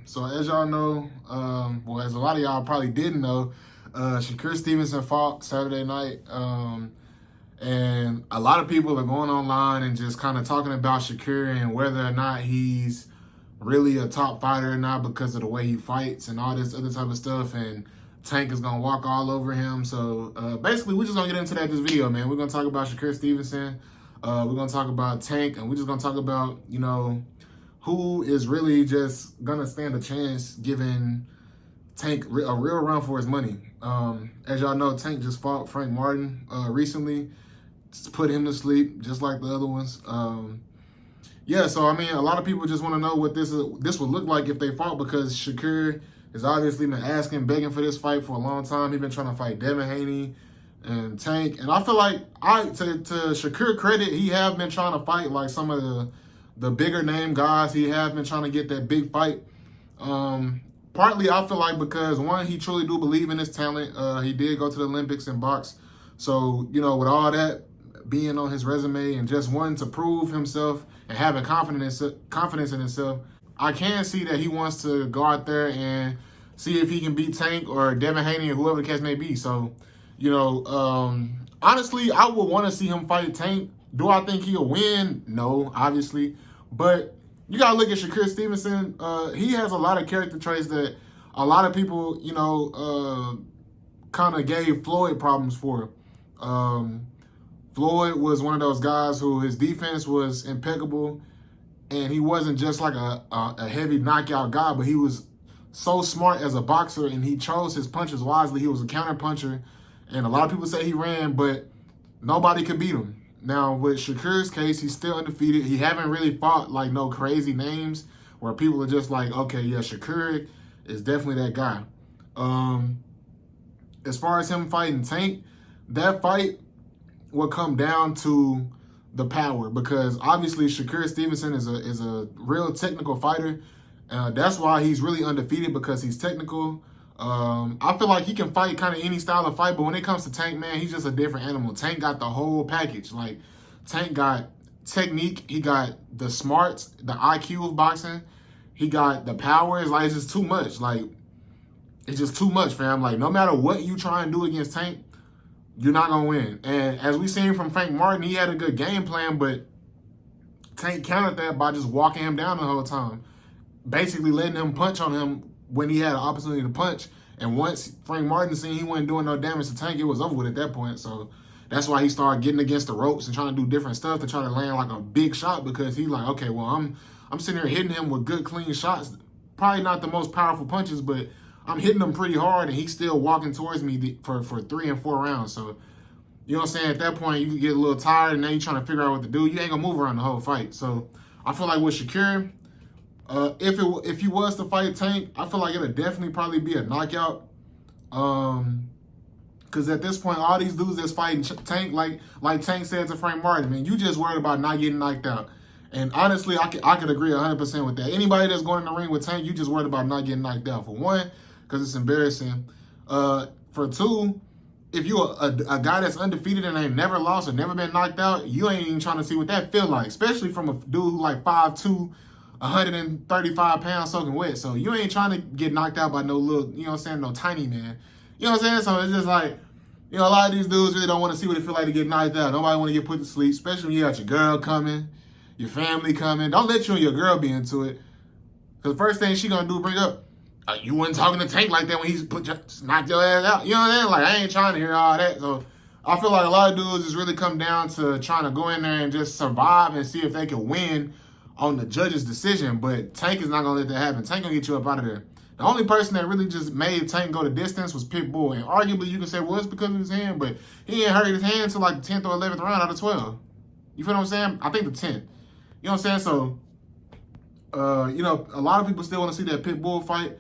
So as y'all know, well, as a lot of y'all probably didn't know, Shakur Stevenson fought Saturday night. And a lot of people are going online and just kind of talking about Shakur and whether or not he's really a top fighter or not because of the way he fights and all this other type of stuff. And Tank is going to walk all over him. So basically, we're just going to get into that this video, man. We're going to talk about Shakur Stevenson. We're going to talk about Tank. And we're just going to talk about, you know, who is really just going to stand a chance giving Tank a real run for his money. As y'all know, Tank just fought Frank Martin recently. To put him to sleep, just like the other ones. Yeah, so I mean, a lot of people just want to know what this would look like if they fought, because Shakur has obviously been asking, begging for this fight for a long time. He's been trying to fight Devin Haney and Tank, and I feel like to Shakur credit, he have been trying to fight like some of the bigger name guys. He have been trying to get that big fight. Partly, I feel like because one, he truly do believe in his talent. He did go to the Olympics and box, so you know, with all that being on his resume and just wanting to prove himself and having confidence in himself, I can see that he wants to go out there and see if he can beat Tank or Devin Haney or whoever the case may be. So, you know, honestly, I would want to see him fight Tank. Do I think he'll win? No, obviously. But you got to look at Shakur Stevenson. He has a lot of character traits that a lot of people, you know, kind of gave Floyd problems for. Floyd was one of those guys who his defense was impeccable, and he wasn't just like a heavy knockout guy, but he was so smart as a boxer, and he chose his punches wisely. He was a counter puncher, and a lot of people say he ran, but nobody could beat him. Now, with Shakur's case, he's still undefeated. He haven't really fought like no crazy names where people are just like, okay, yeah, Shakur is definitely that guy. As far as him fighting Tank, that fight will come down to the power, because obviously Shakur Stevenson is a real technical fighter. That's why he's really undefeated, because he's technical. I feel like he can fight kind of any style of fight, but when it comes to Tank, man, he's just a different animal. Tank got the whole package. Like, Tank got technique, he got the smarts, the IQ of boxing, he got the power. It's like, it's just too much. Like, it's just too much, fam. Like, no matter what you try and do against Tank, you're not going to win. And as we seen from Frank Martin, he had a good game plan, but Tank countered that by just walking him down the whole time, basically letting him punch on him when he had an opportunity to punch. And once Frank Martin seen he wasn't doing no damage to Tank, it was over with at that point. So that's why he started getting against the ropes and trying to do different stuff to try to land like a big shot, because he's like, okay, well, I'm sitting here hitting him with good, clean shots. Probably not the most powerful punches, but I'm hitting him pretty hard, and he's still walking towards me for 3 and 4 rounds. So, you know what I'm saying? At that point, you can get a little tired, and now you're trying to figure out what to do. You ain't going to move around the whole fight. So, I feel like with Shakur, if he was to fight Tank, I feel like it would definitely probably be a knockout. Because at this point, all these dudes that's fighting Tank, like Tank said to Frank Martin, man, you just worried about not getting knocked out. And honestly, I could agree 100% with that. Anybody that's going in the ring with Tank, you just worried about not getting knocked out. For one, because it's embarrassing. For two, if you a guy that's undefeated and ain't never lost or never been knocked out, you ain't even trying to see what that feel like, especially from a dude who like 5'2", 135 pounds soaking wet. So you ain't trying to get knocked out by no little, you know what I'm saying, no tiny man. You know what I'm saying? So it's just like, you know, a lot of these dudes really don't want to see what it feel like to get knocked out. Nobody want to get put to sleep, especially when you got your girl coming, your family coming. Don't let you and your girl be into it. Because the first thing she gonna do, bring up, you wasn't talking to Tank like that when he's knocked your ass out. You know what I'm saying? Like, I ain't trying to hear all that. So I feel like a lot of dudes just really come down to trying to go in there and just survive and see if they can win on the judge's decision. But Tank is not going to let that happen. Tank going to get you up out of there. The only person that really just made Tank go the distance was Pitbull. And arguably you can say, well, it's because of his hand. But he ain't hurt his hand until like the 10th or 11th round out of 12. You feel what I'm saying? I think the 10th. You know what I'm saying? So, you know, a lot of people still want to see that Pitbull fight.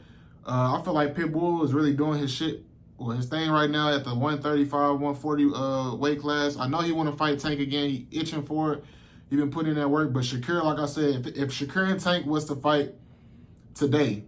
I feel like Pitbull is really doing his shit, or his thing right now at the 135, 140 weight class. I know he want to fight Tank again. He itching for it. He been putting in that work. But Shakur, like I said, if Shakur and Tank was to fight today,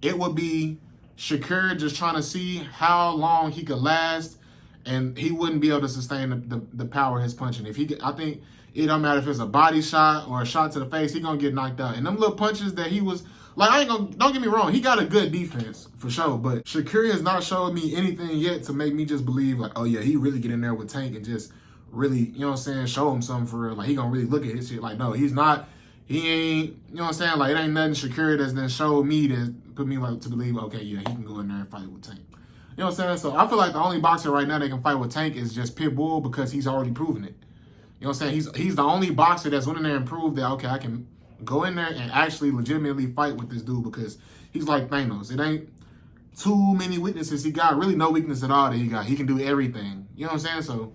it would be Shakur just trying to see how long he could last, and he wouldn't be able to sustain the power of his punching. I think it don't matter if it's a body shot or a shot to the face, he gonna get knocked out. And them little punches that he was Like, don't get me wrong, he got a good defense, for sure, but Shakur has not showed me anything yet to make me just believe, like, oh, yeah, he really get in there with Tank and just really, you know what I'm saying, show him something for real. Like, he gonna really look at his shit. Like, no, he's not. He ain't, you know what I'm saying? Like, it ain't nothing Shakur that's then showed me that put me like to believe, okay, yeah, he can go in there and fight with Tank. You know what I'm saying? So I feel like the only boxer right now that can fight with Tank is just Pitbull because he's already proven it. You know what I'm saying? He's the only boxer that's went in there and proved that, okay, I can go in there and actually legitimately fight with this dude because he's like Thanos. It ain't too many weaknesses. He got really no weakness at all that he got. He can do everything. You know what I'm saying? So,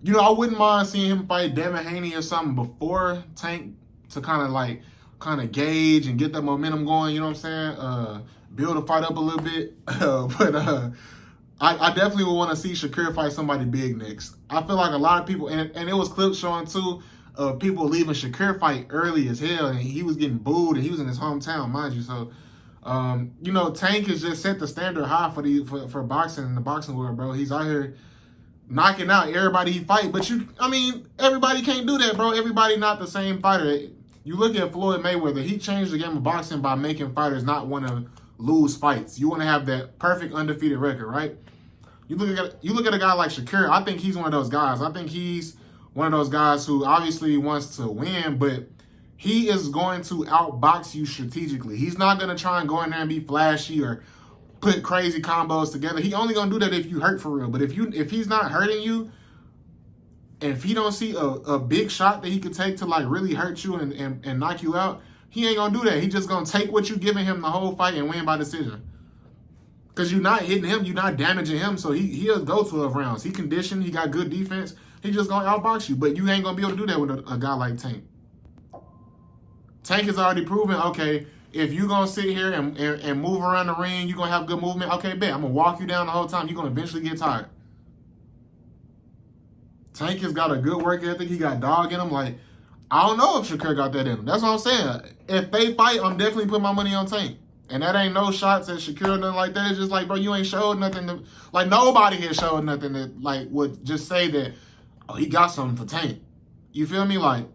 you know, I wouldn't mind seeing him fight Devin Haney or something before Tank to kind of gauge and get that momentum going. You know what I'm saying? Build a fight up a little bit. I definitely would want to see Shakur fight somebody big next. I feel like a lot of people, and it was clips showing too, of people leaving Shakur fight early as hell, and he was getting booed, and he was in his hometown, mind you. So, you know, Tank has just set the standard high for boxing in the boxing world, bro. He's out here knocking out everybody he fight, but everybody can't do that, bro. Everybody not the same fighter. You look at Floyd Mayweather, he changed the game of boxing by making fighters not want to lose fights. You want to have that perfect undefeated record, right? You look at a guy like Shakur, I think he's one of those guys. I think he's one of those guys who obviously wants to win, but he is going to outbox you strategically. He's not going to try and go in there and be flashy or put crazy combos together. He only going to do that if you hurt for real. But if he's not hurting you, and if he don't see a big shot that he could take to like really hurt you and knock you out, he ain't going to do that. He just going to take what you giving him the whole fight and win by decision. Because you're not hitting him, you're not damaging him, so he'll go 12 rounds. He conditioned, he got good defense. He just going to outbox you, but you ain't going to be able to do that with a guy like Tank. Tank has already proven, okay, if you're going to sit here and move around the ring, you're going to have good movement, okay, bet. I'm going to walk you down the whole time. You're going to eventually get tired. Tank has got a good work ethic. He got dog in him. Like, I don't know if Shakur got that in him. That's what I'm saying. If they fight, I'm definitely putting my money on Tank. And that ain't no shots at Shakur or nothing like that. It's just like, bro, you ain't showed nothing. Like, nobody has showed nothing that, like, would just say that, oh, he got something for Tank. You feel me? Like,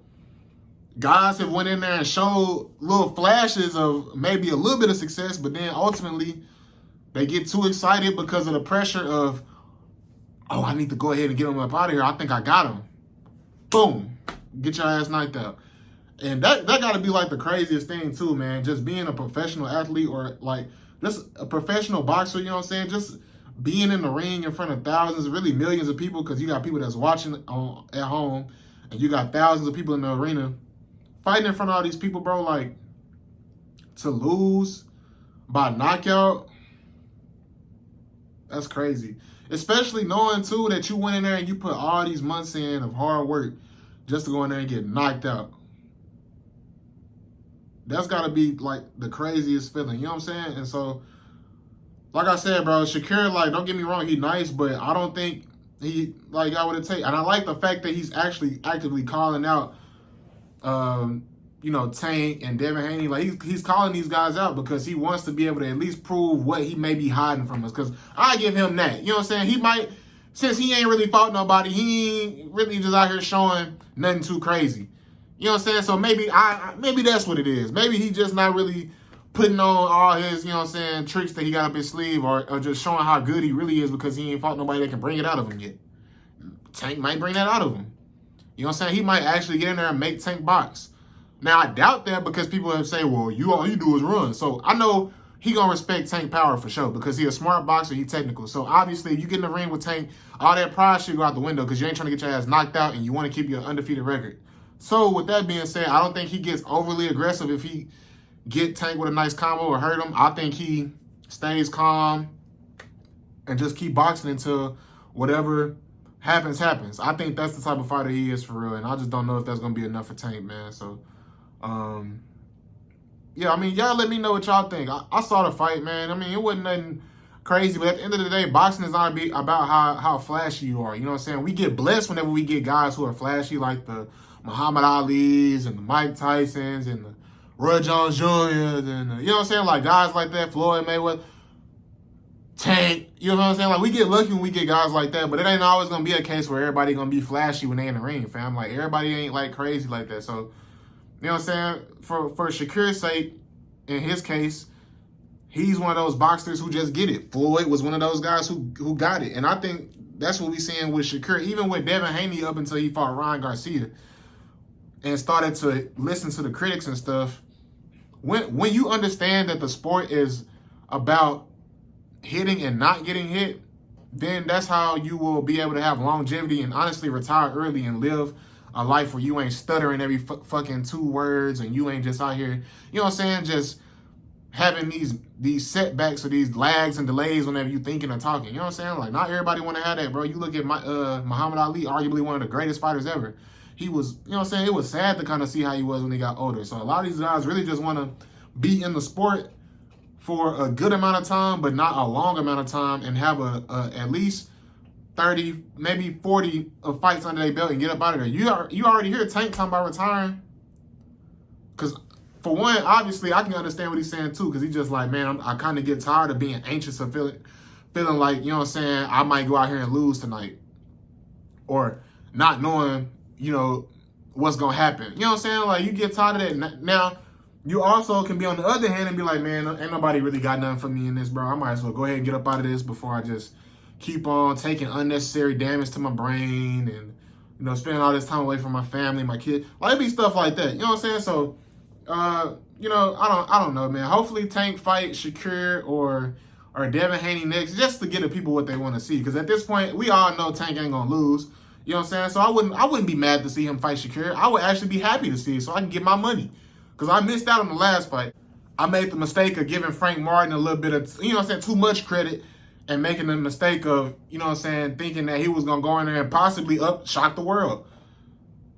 guys have went in there and showed little flashes of maybe a little bit of success, but then ultimately they get too excited because of the pressure of, oh, I need to go ahead and get him up out of here. I think I got him. Boom. Get your ass knocked out. And that got to be like the craziest thing too, man. Just being a professional athlete or like just a professional boxer, you know what I'm saying? Just being in the ring in front of thousands, really millions of people, because you got people that's watching at home and you got thousands of people in the arena fighting in front of all these people, bro. Like, to lose by knockout, that's crazy. Especially knowing too that you went in there and you put all these months in of hard work just to go in there and get knocked out. That's got to be, like, the craziest feeling. You know what I'm saying? And so, like I said, bro, Shakur, like, don't get me wrong, he's nice, but I don't think he, like, got what it takes. And I like the fact that he's actually actively calling out, you know, Tank and Devin Haney. Like, he's calling these guys out because he wants to be able to at least prove what he may be hiding from us. Because I give him that. You know what I'm saying? He might, since he ain't really fought nobody, he ain't really just out here showing nothing too crazy. You know what I'm saying? So maybe maybe that's what it is. Maybe he just not really putting on all his, you know what I'm saying, tricks that he got up his sleeve or just showing how good he really is because he ain't fought nobody that can bring it out of him yet. Tank might bring that out of him. You know what I'm saying? He might actually get in there and make Tank box. Now, I doubt that because people have said, well, all you do is run. So I know he going to respect Tank power for sure because he a smart boxer, he technical. So obviously, if you get in the ring with Tank, all that pride should go out the window because you ain't trying to get your ass knocked out and you want to keep your undefeated record. So with that being said, I don't think he gets overly aggressive if he get Tank with a nice combo or hurt him. I think he stays calm and just keep boxing until whatever happens. I think that's the type of fighter he is for real, and I just don't know if that's going to be enough for Tank, man. So, yeah, I mean, y'all let me know what y'all think. I saw the fight, man. I mean, it wasn't nothing crazy, but at the end of the day, boxing is not about how flashy you are. You know what I'm saying? We get blessed whenever we get guys who are flashy, like the Muhammad Ali's and the Mike Tysons and the Roy Jones Jr.'s and you know what I'm saying? Like guys like that, Floyd Mayweather, Tank, you know what I'm saying? Like we get lucky when we get guys like that, but it ain't always going to be a case where everybody going to be flashy when they in the ring, fam. Like everybody ain't like crazy like that. So You know what I'm saying? For Shakur's sake, in his case, he's one of those boxers who just get it. Floyd was one of those guys who got it. And I think that's what we're seeing with Shakur. Even with Devin Haney up until he fought Ryan Garcia and started to listen to the critics and stuff, when you understand that the sport is about hitting and not getting hit, then that's how you will be able to have longevity and honestly retire early and live a life where you ain't stuttering every fucking 2 words and you ain't just out here, you know what I'm saying, just having these setbacks or these lags and delays whenever you thinking or talking. You know what I'm saying? Like, not everybody want to have that, bro. You look at Muhammad Ali, arguably one of the greatest fighters ever. He was, you know what I'm saying, it was sad to kind of see how he was when he got older. So a lot of these guys really just want to be in the sport for a good amount of time, but not a long amount of time, and have at least 30, maybe 40 of fights under their belt and get up out of there. You already hear Tank talking about retiring. Because, for one, obviously, I can understand what he's saying, too, because he's just like, man, I kind of get tired of being anxious or feeling like, you know what I'm saying, I might go out here and lose tonight. Or not knowing, you know, what's going to happen. You know what I'm saying? Like, you get tired of that. Now, you also can be on the other hand and be like, man, ain't nobody really got nothing for me in this, bro. I might as well go ahead and get up out of this before I just keep on taking unnecessary damage to my brain and, you know, spending all this time away from my family, my kid. Like, it be stuff like that. You know what I'm saying? So, you know, I don't know, man. Hopefully Tank fight Shakur or Devin Haney next, just to get the people what they want to see. Because at this point, we all know Tank ain't gonna lose. You know what I'm saying? So I wouldn't be mad to see him fight Shakur. I would actually be happy to see it so I can get my money. Because I missed out on the last fight. I made the mistake of giving Frank Martin a little bit of, you know what I'm saying, too much credit, and making the mistake of, you know what I'm saying, thinking that he was going to go in there and possibly shock the world.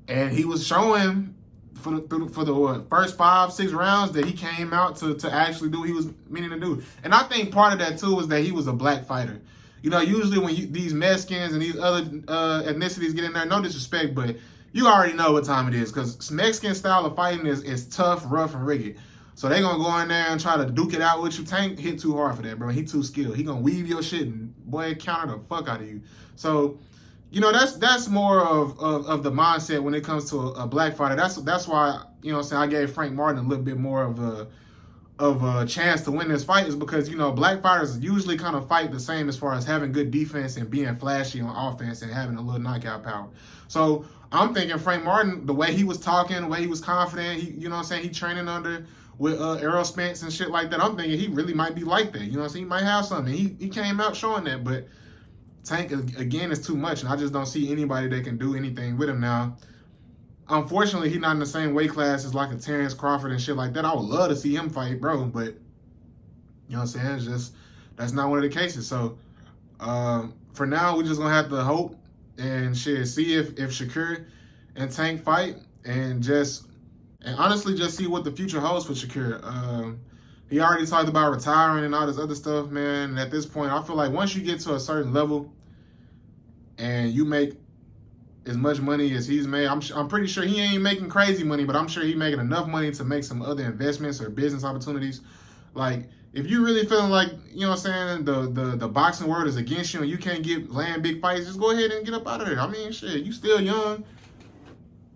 And he was showing for the first 5-6 rounds that he came out to actually do what he was meaning to do. And I think part of that, too, was that he was a black fighter. You know, usually when these Mexicans and these other ethnicities get in there, no disrespect, but you already know what time it is, because Mexican style of fighting is tough, rough, and rugged. So they going to go in there and try to duke it out with you. Tank hit too hard for that, bro. He too skilled. He going to weave your shit and, boy, counter the fuck out of you. So, you know, that's more of the mindset when it comes to a black fighter. That's why, you know what I'm saying, I gave Frank Martin a little bit more of a chance to win this fight, is because, you know, black fighters usually kind of fight the same as far as having good defense and being flashy on offense and having a little knockout power. So I'm thinking Frank Martin, the way he was talking, the way he was confident, you know what I'm saying, he training under with Errol Spence and shit like that. I'm thinking he really might be like that. You know what I'm saying? He might have something. He came out showing that, but Tank, again, is too much, and I just don't see anybody that can do anything with him now. Unfortunately, he's not in the same weight class as like a Terrence Crawford and shit like that. I would love to see him fight, bro, but, you know what I'm saying, it's just, that's not one of the cases. So, for now, we're just going to have to hope and shit, see if Shakur and Tank fight, and honestly just see what the future holds for Shakur. He already talked about retiring and all this other stuff, man. And at this point, I feel like once you get to a certain level and you make as much money as he's made, I'm pretty sure he ain't making crazy money, but I'm sure he's making enough money to make some other investments or business opportunities. Like, if you really feeling like, you know what I'm saying, the boxing world is against you and you can't land big fights, just go ahead and get up out of there. I mean, shit, you still young.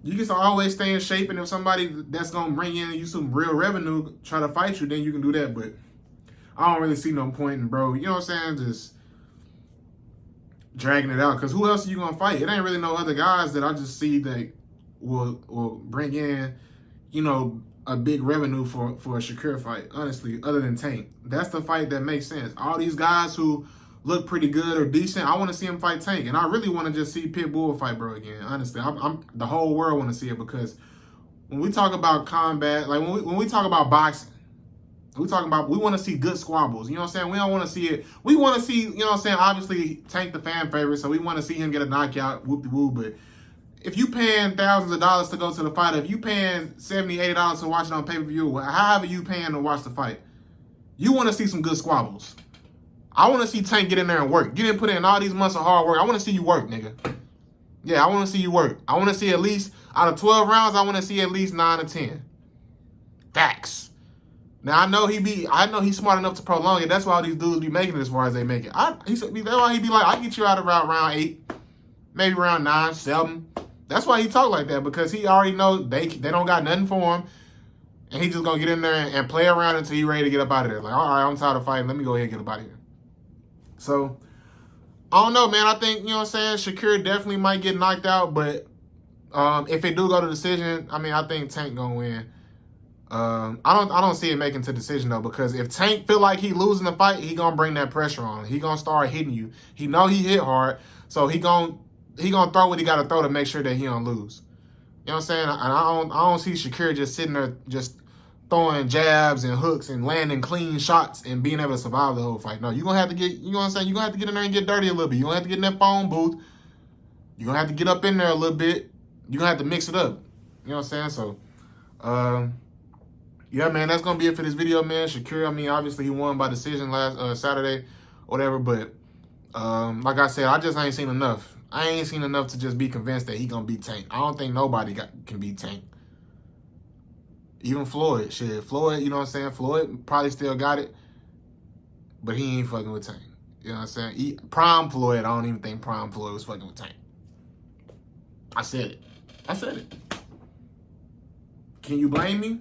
You can always stay in shape, and if somebody that's going to bring in you some real revenue try to fight you, then you can do that. But I don't really see no point in, bro, you know what I'm saying, just dragging it out. Because who else are you going to fight? It ain't really no other guys that I just see that will bring in, you know, a big revenue for a Shakur fight, honestly, other than Tank. That's the fight that makes sense. All these guys who look pretty good or decent, I want to see him fight Tank. And I really want to just see Pitbull fight, bro, again. Honestly, I'm the whole world want to see it, because when we talk about combat, like when we talk about boxing, we want to see good squabbles. You know what I'm saying? We don't want to see it. We want to see, you know what I'm saying, obviously Tank the fan favorite, so we want to see him get a knockout, whoop-de-woo. But if you paying thousands of dollars to go to the fight, if you paying $70, $80 to watch it on pay-per-view, however you paying to watch the fight, you want to see some good squabbles. I want to see Tank get in there and work. Get in, put in all these months of hard work. I want to see you work, nigga. Yeah, I want to see you work. I want to see at least, out of 12 rounds, I want to see at least 9 or 10. Facts. Now, I know he's smart enough to prolong it. That's why all these dudes be making it as far as they make it. That's why he be like, I get you out around round 8, maybe round 9, 7. That's why he talk like that, because he already know they don't got nothing for him, and he just gonna get in there and play around until he ready to get up out of there. Like, all right, I'm tired of fighting. Let me go ahead and get up out of here. So, I don't know, man. I think, you know what I'm saying, Shakur definitely might get knocked out, but if it do go to decision, I mean, I think Tank gonna win. I don't see it making to decision though, because if Tank feel like he losing the fight, he gonna bring that pressure on. He gonna start hitting you. He know he hit hard, so he gonna throw what he gotta throw to make sure that he don't lose. You know what I'm saying? And I don't see Shakur just sitting there just throwing jabs and hooks and landing clean shots and being able to survive the whole fight. No, you gonna have to get, you know what I'm saying? You gonna have to get in there and get dirty a little bit. You gonna have to get in that phone booth. You gonna have to get up in there a little bit. You gonna have to mix it up. You know what I'm saying? So, yeah, man, that's going to be it for this video, man. Shakur, I mean, obviously he won by decision last Saturday, whatever. But like I said, I just ain't seen enough. I ain't seen enough to just be convinced that he going to beat Tank. I don't think nobody can beat Tank. Even Floyd. Shit, Floyd, you know what I'm saying? Floyd probably still got it, but he ain't fucking with Tank. You know what I'm saying? Prime Floyd, I don't even think Prime Floyd was fucking with Tank. I said it. I said it. Can you blame me?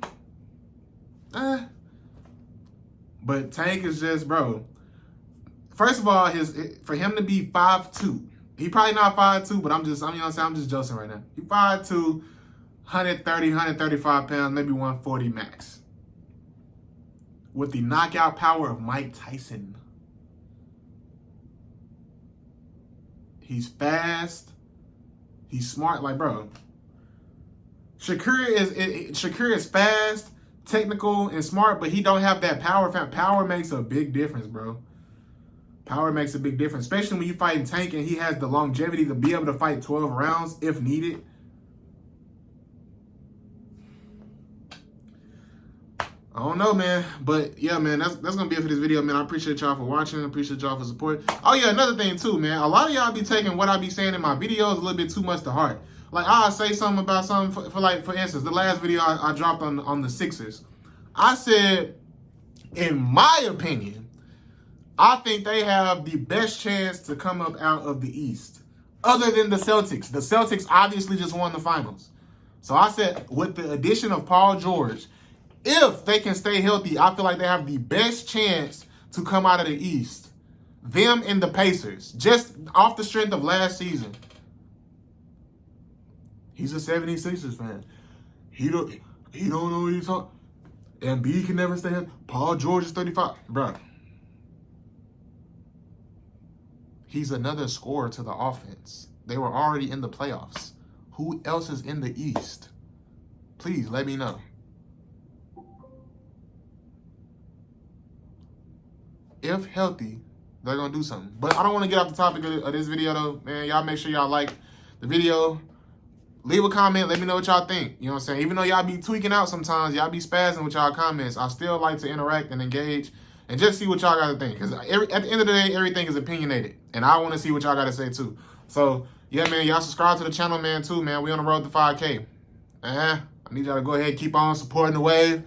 But Tank is just, bro. First of all, for him to be 5'2", he probably not 5'2", but I'm you know what I'm saying, I'm just joking right now. He 5'2", 130, 135 pounds, maybe 140 max. With the knockout power of Mike Tyson. He's fast. He's smart, like, bro. Shakur is fast, technical, and smart, but he don't have that power. Power makes a big difference, bro. Power makes a big difference, especially when you fighting Tank and he has the longevity to be able to fight 12 rounds if needed. I don't know, man. But, yeah, man, that's going to be it for this video, man. I appreciate y'all for watching. I appreciate y'all for support. Oh, yeah, another thing, too, man. A lot of y'all be taking what I be saying in my videos a little bit too much to heart. Like, I'll say something about something, for instance, the last video I dropped on the Sixers. I said, in my opinion, I think they have the best chance to come up out of the East, other than the Celtics. The Celtics obviously just won the finals. So I said, with the addition of Paul George, if they can stay healthy, I feel like they have the best chance to come out of the East. Them and the Pacers, just off the strength of last season. He's a 76ers fan. He don't know what he's talking. Embiid can never stay healthy. Paul George is 35. Bro. He's another scorer to the offense. They were already in the playoffs. Who else is in the East? Please let me know. If healthy, they're going to do something. But I don't want to get off the topic of this video, though. Man, y'all make sure y'all like the video. Leave a comment. Let me know what y'all think. You know what I'm saying? Even though y'all be tweaking out sometimes, y'all be spazzing with y'all comments, I still like to interact and engage and just see what y'all got to think. Because at the end of the day, everything is opinionated. And I want to see what y'all got to say, too. So, yeah, man, y'all subscribe to the channel, man, too, man. We on the road to 5K. I need y'all to go ahead and keep on supporting the wave.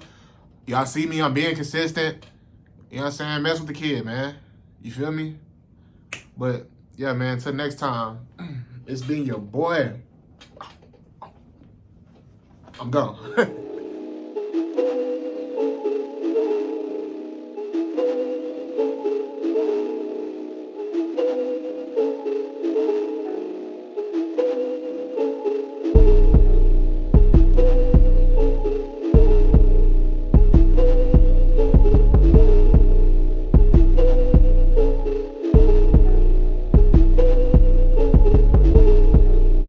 Y'all see me, I'm being consistent. You know what I'm saying? Mess with the kid, man. You feel me? But, yeah, man, until next time, it's been your boy. I'm gone.